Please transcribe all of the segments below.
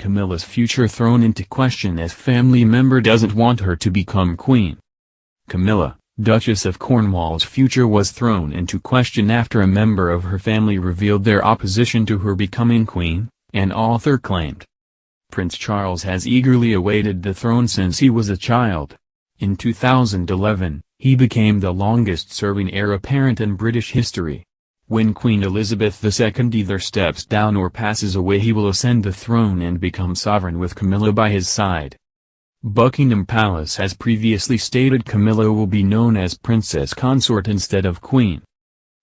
Camilla's future thrown into question as family member doesn't want her to become queen. Camilla, Duchess of Cornwall's future was thrown into question after a member of her family revealed their opposition to her becoming queen, an author claimed. Prince Charles has eagerly awaited the throne since he was a child. In 2011, he became the longest-serving heir apparent in British history. When Queen Elizabeth II either steps down or passes away, he will ascend the throne and become sovereign with Camilla by his side. Buckingham Palace has previously stated Camilla will be known as Princess Consort instead of Queen.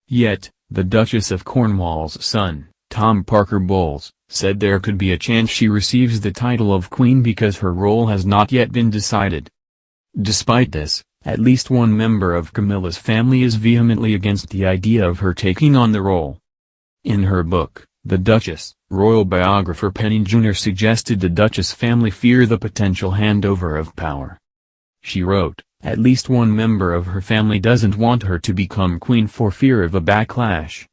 Yet, the Duchess of Cornwall's son, Tom Parker Bowles, said there could be a chance she receives the title of Queen because her role has not yet been decided. Despite this, at least one member of Camilla's family is vehemently against the idea of her taking on the role. In her book, The Duchess, royal biographer Penny Junor suggested the Duchess family fear the potential handover of power. She wrote, "At least one member of her family doesn't want her to become queen for fear of a backlash."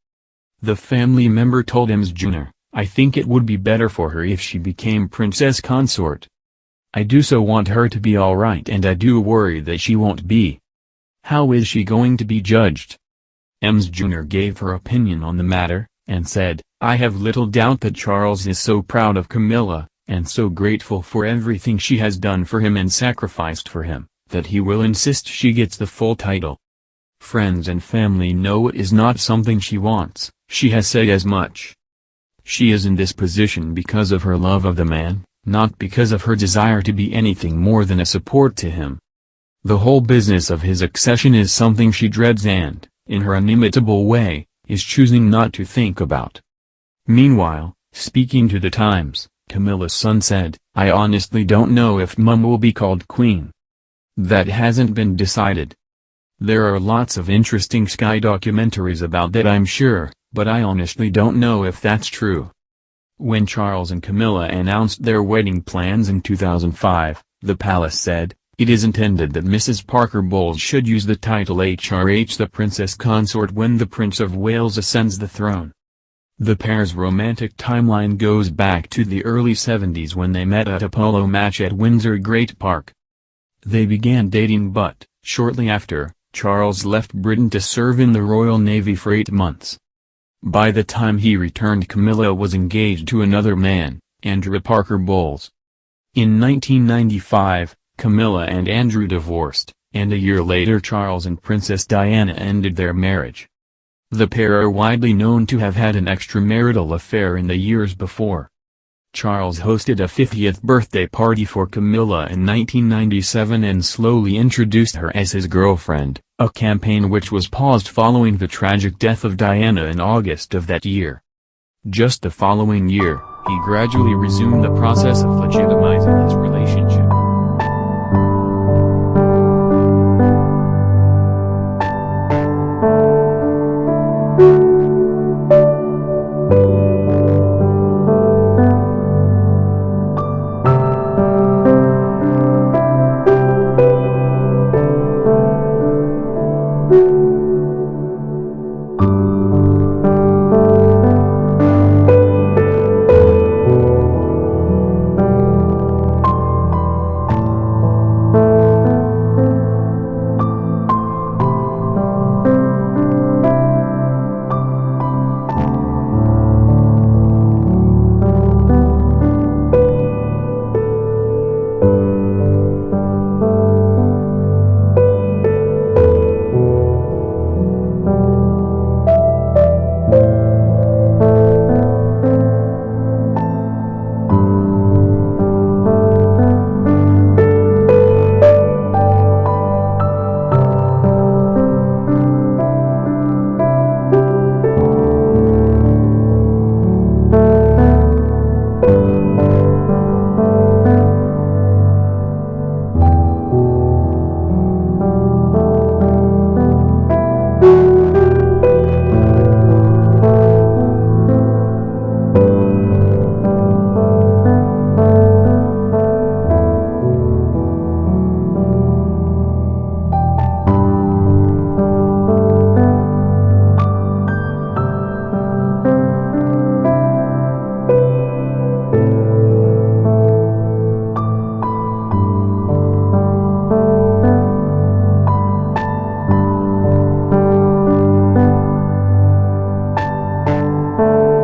The family member told Ms. Junor, "I think it would be better for her if she became princess consort. I do so want her to be alright, and I do worry that she won't be. How is she going to be judged?" Ms. Junor gave her opinion on the matter, and said, "I have little doubt that Charles is so proud of Camilla, and so grateful for everything she has done for him and sacrificed for him, that he will insist she gets the full title. Friends and family know it is not something she wants, she has said as much. She is in this position because of her love of the man, not because of her desire to be anything more than a support to him. The whole business of his accession is something she dreads and, in her inimitable way, is choosing not to think about." Meanwhile, speaking to The Times, Camilla's son said, "I honestly don't know if Mum will be called queen. That hasn't been decided. There are lots of interesting Sky documentaries about that, I'm sure, but I honestly don't know if that's true." When Charles and Camilla announced their wedding plans in 2005, the palace said, "It is intended that Mrs. Parker Bowles should use the title HRH the Princess Consort when the Prince of Wales ascends the throne." The pair's romantic timeline goes back to the early 70s when they met at a polo match at Windsor Great Park. They began dating, but, shortly after, Charles left Britain to serve in the Royal Navy for 8 months. By the time he returned, Camilla was engaged to another man, Andrew Parker Bowles. In 1995, Camilla and Andrew divorced, and a year later Charles and Princess Diana ended their marriage. The pair are widely known to have had an extramarital affair in the years before. Charles hosted a 50th birthday party for Camilla in 1997 and slowly introduced her as his girlfriend, a campaign which was paused following the tragic death of Diana in August of that year. Just the following year, he gradually resumed the process of legitimizing his relationship.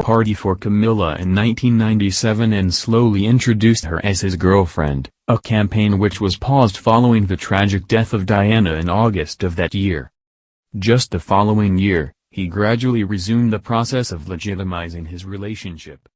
party for Camilla in 1997 and slowly introduced her as his girlfriend, a campaign which was paused following the tragic death of Diana in August of that year. Just the following year, he gradually resumed the process of legitimizing his relationship.